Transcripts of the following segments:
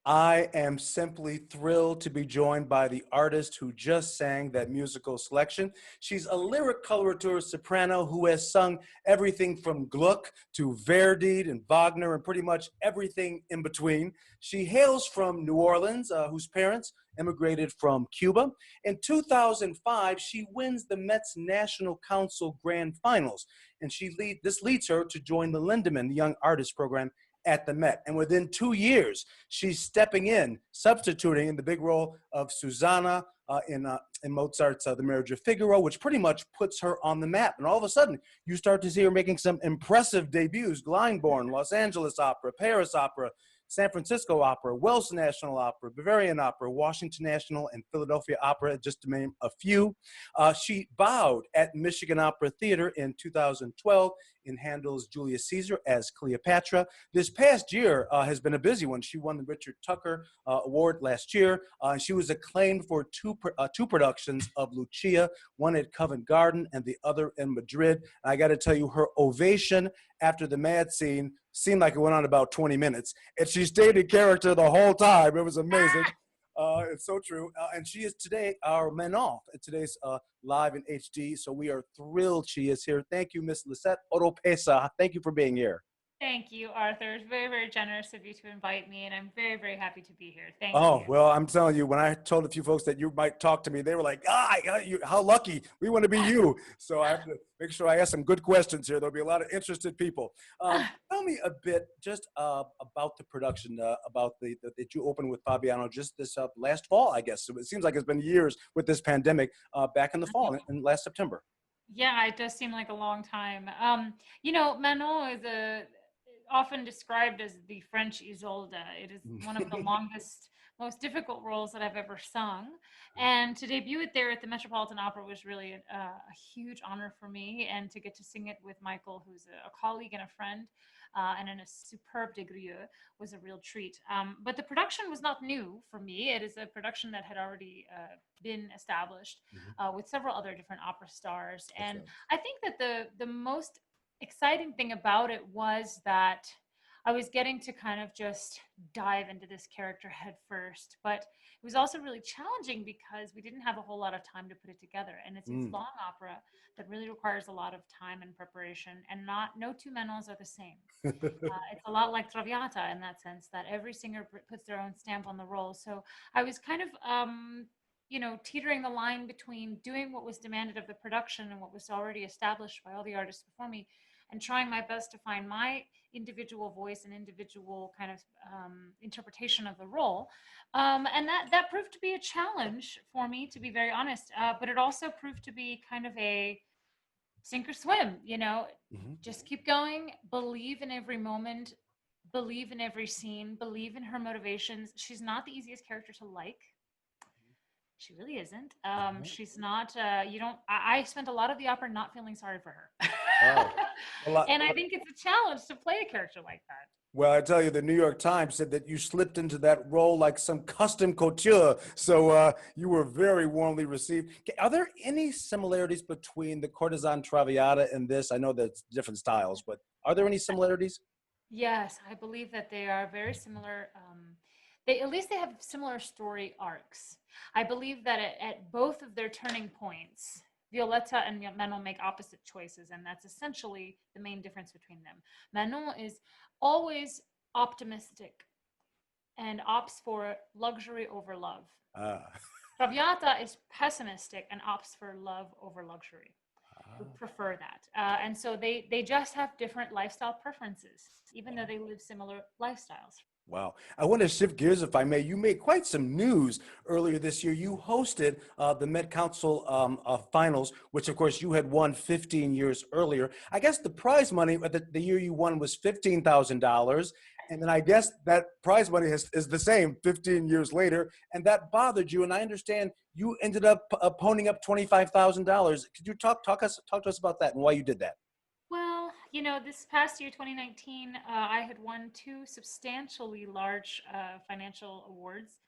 I am simply thrilled to be joined by the artist who just sang that musical selection. She's a lyric coloratura soprano who has sung everything from Gluck to Verdi and Wagner and pretty much everything in between. She hails from New Orleans, whose parents immigrated from Cuba. In 2005, she wins the Mets National Council Grand Finals, and this leads her to join the Lindemann Young Artist Program at the Met. And within 2 years, she's stepping in, substituting in the big role of Susanna in Mozart's The Marriage of Figaro, which pretty much puts her on the map. And all of a sudden, you start to see her making some impressive debuts: Glyndebourne, Los Angeles Opera, Paris Opera, San Francisco Opera, Welsh National Opera, Bavarian Opera, Washington National, and Philadelphia Opera, just to name a few. She bowed at Michigan Opera Theater in 2012 in Handel's Julius Caesar as Cleopatra. This past year has been a busy one. She won the Richard Tucker Award last year. She was acclaimed for two productions of Lucia, one at Covent Garden and the other in Madrid. And I got to tell you, her ovation after the mad scene seemed like it went on about 20 minutes. And she stayed in character the whole time. It was amazing. It's so true. And she is today our Manon. Today's live in HD. So we are thrilled she is here. Thank you, Miss Lisette Oropesa. Thank you for being here. Thank you, Arthur. It's very, very generous of you to invite me, and I'm very, very happy to be here. Thank Oh, you. well, I'm telling you, when I told a few folks that you might talk to me, they were like, how lucky. We want to be you. So I have to make sure I ask some good questions here. There'll be a lot of interested people. Tell me a bit just about the production, about that you opened with Fabiano just this last fall, I guess. So it seems like it's been years with this pandemic back in the fall, in last September. Yeah, it does seem like a long time. Manon is often described as the French Isolde. It is one of the longest, most difficult roles that I've ever sung. And to debut it there at the Metropolitan Opera was really a huge honor for me. And to get to sing it with Michael, who's a colleague and a friend, and in a superb degree, was a real treat. But the production was not new for me. It is a production that had already been established with several other different opera stars. And I think that the most exciting thing about it was that I was getting to kind of just dive into this character head first, but it was also really challenging because we didn't have a whole lot of time to put it together. And it's a long opera that really requires a lot of time and preparation, and no two Manons are the same. It's a lot like Traviata in that sense, that every singer puts their own stamp on the role. So I was kind of teetering the line between doing what was demanded of the production and what was already established by all the artists before me, and trying my best to find my individual voice and individual kind of interpretation of the role. And that proved to be a challenge for me, to be very honest. But it also proved to be kind of a sink or swim, just keep going, believe in every moment, believe in every scene, believe in her motivations. She's not the easiest character to like. She really isn't. She's not, I spent a lot of the opera not feeling sorry for her. And I think it's a challenge to play a character like that. Well, I tell you, the New York Times said that you slipped into that role like some custom couture. So you were very warmly received. Are there any similarities between the courtesan Traviata and this? I know that's different styles, but are there any similarities? Yes, I believe that they are very similar. At least they have similar story arcs. I believe that at both of their turning points, Violetta and Manon make opposite choices, and that's essentially the main difference between them. Manon is always optimistic and opts for luxury over love. Traviata is pessimistic and opts for love over luxury. Would prefer that. And so they just have different lifestyle preferences, even though they live similar lifestyles. Wow. I want to shift gears, if I may. You made quite some news earlier this year. You hosted the Met Council finals, which, of course, you had won 15 years earlier. I guess the prize money the year you won was $15,000. And then I guess that prize money is the same 15 years later. And that bothered you. And I understand you ended up ponying up $25,000. Could you talk to us about that and why you did that? Well, this past year, 2019, I had won two substantially large financial awards,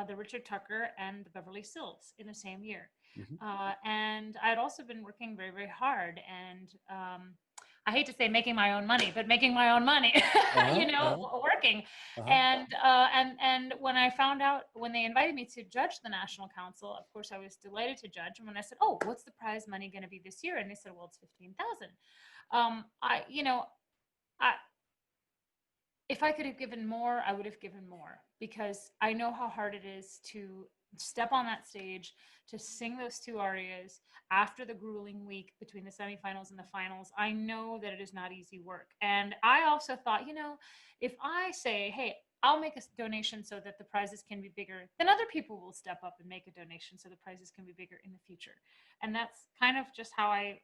the Richard Tucker and the Beverly Sills, in the same year. And I had also been working very, very hard. And I hate to say making my own money, but making my own money, Uh-huh, you know, uh-huh, working. uh-huh. And when I found out, when they invited me to judge the National Council, of course I was delighted to judge. And when I said, "Oh, what's the prize money going to be this year?" and they said, "Well, it's 15,000." I, you know, I, if I could have given more, I would have given more, because I know how hard it is to step on that stage, to sing those two arias after the grueling week between the semifinals and the finals. I know that it is not easy work. And I also thought, if I say, "Hey, I'll make a donation so that the prizes can be bigger," then other people will step up and make a donation so the prizes can be bigger in the future. And that's kind of just how I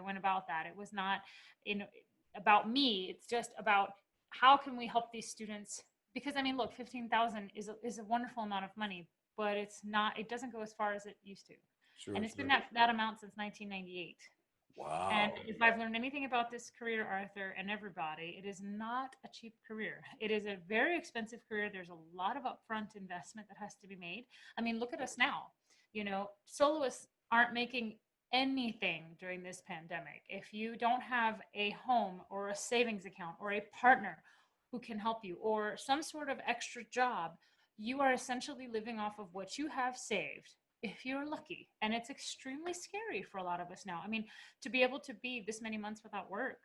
went about that. It was not, you know, about me. It's just about how can we help these students? Because I mean, look, 15,000 is a wonderful amount of money, but it's not. It doesn't go as far as it used to, and Sure, it's been sure. that amount since 1998. And Wow. if I've learned anything about this career, Arthur, and everybody, it is not a cheap career. It is a very expensive career. There's a lot of upfront investment that has to be made. I mean, look at us now. Soloists aren't making anything during this pandemic. If you don't have a home or a savings account or a partner who can help you or some sort of extra job, you are essentially living off of what you have saved if you're lucky. And it's extremely scary for a lot of us now. I mean, to be able to be this many months without work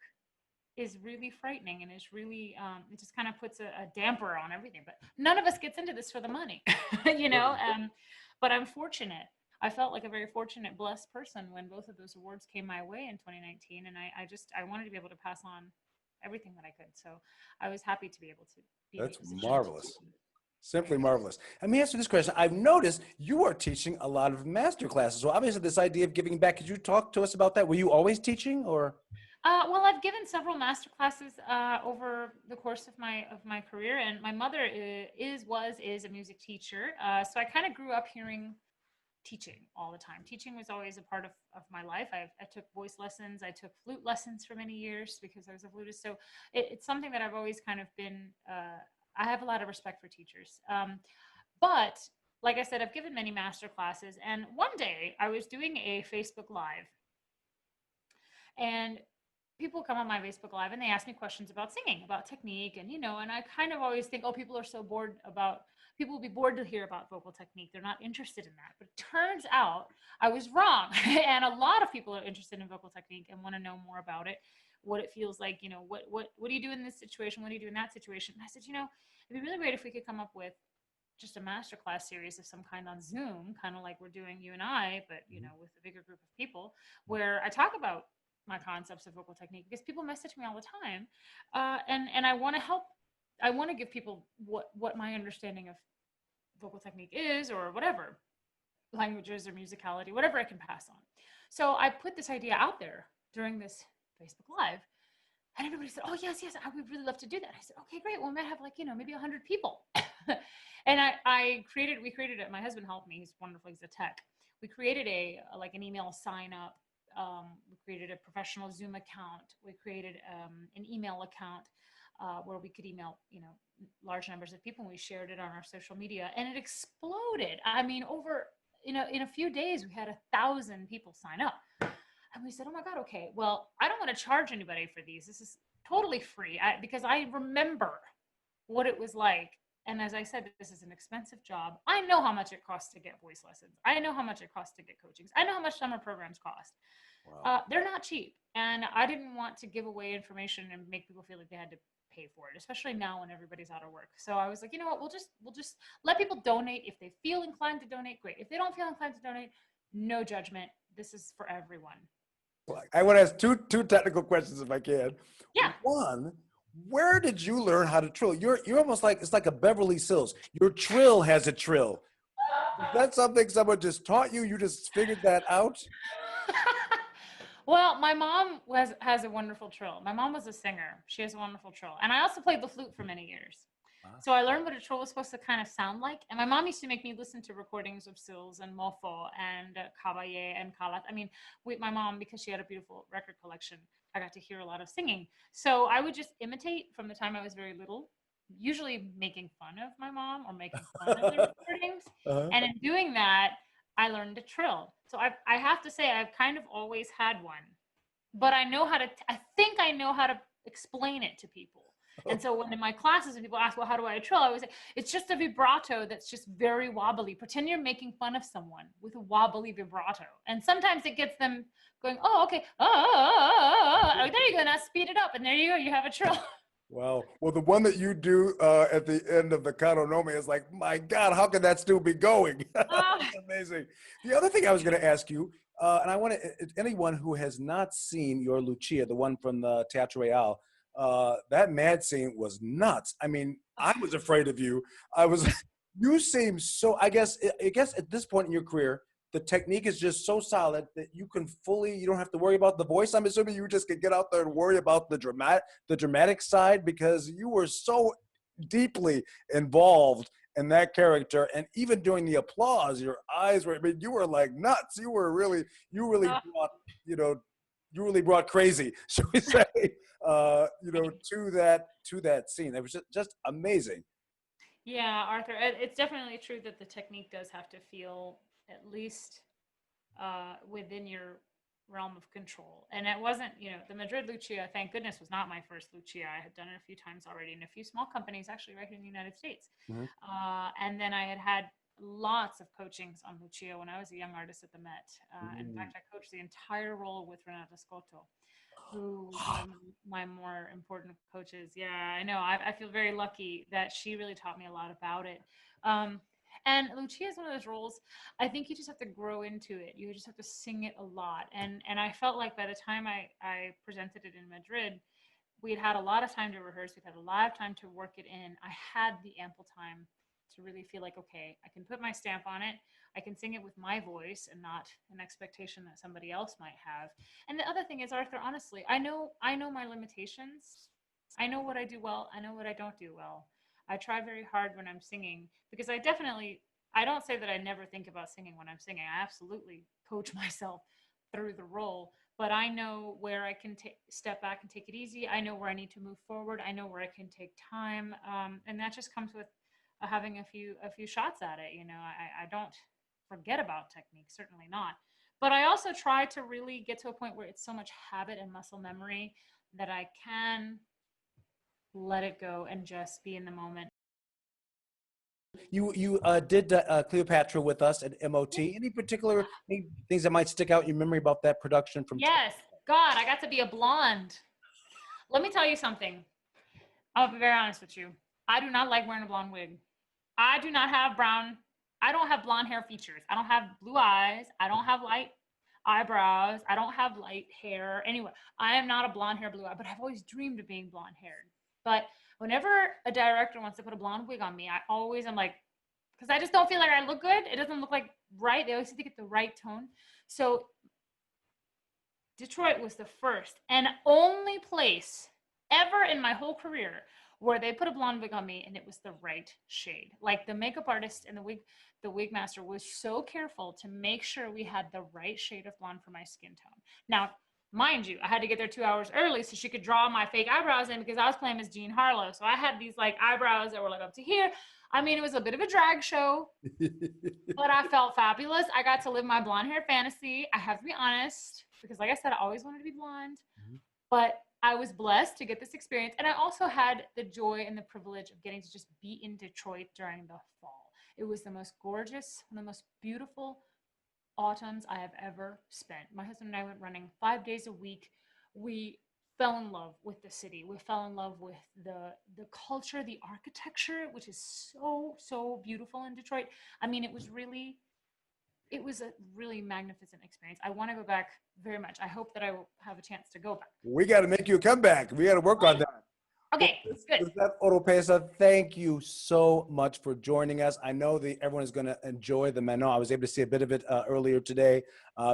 is really frightening, and is really it just kind of puts a damper on everything. But none of us gets into this for the money, you know. Sure. But I'm fortunate. I felt like a very fortunate, blessed person when both of those awards came my way in 2019, and I wanted to be able to pass on everything that I could. So I was happy to be able to be in the That's position to do marvelous. that. Simply marvelous. Let me ask you this question. I've noticed you are teaching a lot of master classes. So obviously this idea of giving back, could you talk to us about that? Were you always teaching or? Well, I've given several master classes over the course of my career, and my mother is a music teacher. So I kind of grew up hearing teaching all the time. Teaching was always a part of my life. I took voice lessons. I took flute lessons for many years because I was a flutist. So it's something that I've always kind of been. I have a lot of respect for teachers. But like I said, I've given many master classes, and one day I was doing a Facebook Live, and people come on my Facebook Live and they ask me questions about singing, about technique, and I kind of always think, oh, people will be bored to hear about vocal technique. They're not interested in that. But it turns out I was wrong. And a lot of people are interested in vocal technique and want to know more about it, what it feels like, what do you do in this situation? What do you do in that situation? And I said, it'd be really great if we could come up with just a masterclass series of some kind on Zoom, kind of like we're doing you and I, but with a bigger group of people, where I talk about my concepts of vocal technique, because people message me all the time, and I want to help. I want to give people what my understanding of vocal technique is, or whatever languages or musicality, whatever I can pass on. So I put this idea out there during this Facebook Live, and everybody said, "Oh, yes, yes, I would really love to do that." I said, "Okay, great. Well, we might have maybe 100 people." And we created it. My husband helped me. He's wonderful. He's a tech. We created an email sign up. We created a professional Zoom account. We created an email account where we could email, large numbers of people. And we shared it on our social media, and it exploded. I mean, in a few days, we had 1,000 people sign up. And we said, "Oh my God, okay. Well, I don't want to charge anybody for these. This is totally free," because I remember what it was like. And as I said, this is an expensive job. I know how much it costs to get voice lessons. I know how much it costs to get coachings. I know how much summer programs cost. Wow. They're not cheap. And I didn't want to give away information and make people feel like they had to pay for it, especially now when everybody's out of work. So I was like, you know what, we'll just let people donate. If they feel inclined to donate, great. If they don't feel inclined to donate, no judgment. This is for everyone. I want to ask two technical questions if I can. Yeah. One, where did you learn how to trill? You're almost like, it's like a Beverly Sills. Your trill has a trill. Is that something someone just taught you? You just figured that out? Well, my mom has a wonderful trill. My mom was a singer. She has a wonderful trill. And I also played the flute for many years. Huh? So I learned what a trill was supposed to kind of sound like. And my mom used to make me listen to recordings of Sills and Mofo and Caballé and Calat. I mean, my mom, because she had a beautiful record collection, I got to hear a lot of singing. So I would just imitate from the time I was very little, usually making fun of my mom or making fun of the recordings. Uh-huh. And in doing that, I learned to trill. So I have to say, I've kind of always had one. but I think I know how to explain it to people. And so when in my classes and people ask, well, how do I trill? I always say, it's just a vibrato that's just very wobbly. Pretend you're making fun of someone with a wobbly vibrato. And sometimes it gets them going, oh, okay. Oh, there you go. Now speed it up. And there you go. You have a trill. Wow. Well, the one that you do at the end of the Canto Nome is like, my God, how can that still be going? Oh, That's amazing. The other thing I was going to ask you, and I want anyone who has not seen your Lucia, the one from the Teatro Real, that mad scene was nuts. I mean, I was afraid of you. I was, you seem so, I guess at this point in your career, the technique is just so solid that you can fully, you don't have to worry about the voice. I'm assuming you just can get out there and worry about the dramatic side, because you were so deeply involved in that character. And even during the applause, your eyes were, I mean, you were like nuts. You really oh. brought, you know, you really brought crazy, shall we say, to that scene. It was just amazing. Yeah, Arthur, it's definitely true that the technique does have to feel at least within your realm of control. And it wasn't, the Madrid Lucia, thank goodness, was not my first Lucia. I had done it a few times already in a few small companies, actually, right here in the United States. Mhm. And then I had lots of coachings on Lucia when I was a young artist at the Met. In Mm. fact, I coached the entire role with Renata Scotto, who was one of my more important coaches. Yeah, I know. I feel very lucky that she really taught me a lot about it. Um, and Lucia is one of those roles. I think you just have to grow into it. You just have to sing it a lot. And I felt like by the time I presented it in Madrid, we'd had a lot of time to rehearse. We'd had a lot of time to work it in. I had the ample time to really feel like, okay, I can put my stamp on it. I can sing it with my voice and not an expectation that somebody else might have. And the other thing is, Arthur, honestly, I know my limitations. I know what I do well. I know what I don't do well. I try very hard when I'm singing because I don't say that I never think about singing when I'm singing. I absolutely coach myself through the role, but I know where I can step back and take it easy. I know where I need to move forward. I know where I can take time, and that just comes with having a few shots at it. I don't forget about technique, certainly not. But I also try to really get to a point where it's so much habit and muscle memory that I can let it go and just be in the moment. You did Cleopatra with us at MOT. Any things that might stick out in your memory about that production from? Yes, God, I got to be a blonde. Let me tell you something. I'll be very honest with you. I do not like wearing a blonde wig. I do not have brown. I don't have blonde hair features. I don't have blue eyes. I don't have light eyebrows. I don't have light hair. Anyway, I am not a blonde hair, blue eye, but I've always dreamed of being blonde haired. But whenever a director wants to put a blonde wig on me, I'm like, because I just don't feel like I look good. It doesn't look like right. They always have to get the right tone. So Detroit was the first and only place ever in my whole career where they put a blonde wig on me and it was the right shade. Like the makeup artist and the wig master was so careful to make sure we had the right shade of blonde for my skin tone. Now, mind you, I had to get there 2 hours early so she could draw my fake eyebrows in because I was playing as Jean Harlow. So I had these like eyebrows that were like up to here. I mean, it was a bit of a drag show, but I felt fabulous. I got to live my blonde hair fantasy. I have to be honest, because like I said, I always wanted to be blonde, but I was blessed to get this experience. And I also had the joy and the privilege of getting to just be in Detroit during the fall. It was the most gorgeous, one of the most beautiful autumns I have ever spent. My husband and I went running 5 days a week. We fell in love with the city. We fell in love with the culture, the architecture, which is so beautiful in Detroit. I mean, it was a really magnificent experience. I want to go back very much. I hope that I will have a chance to go back. We got to make you come back. We got to work on that. Well, Okay, good. Lisette Oropesa, thank you so much for joining us. I know that everyone is going to enjoy the Manon. I was able to see a bit of it earlier today.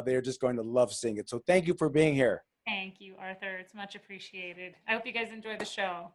They're just going to love seeing it. So thank you for being here. Thank you, Arthur. It's much appreciated. I hope you guys enjoy the show.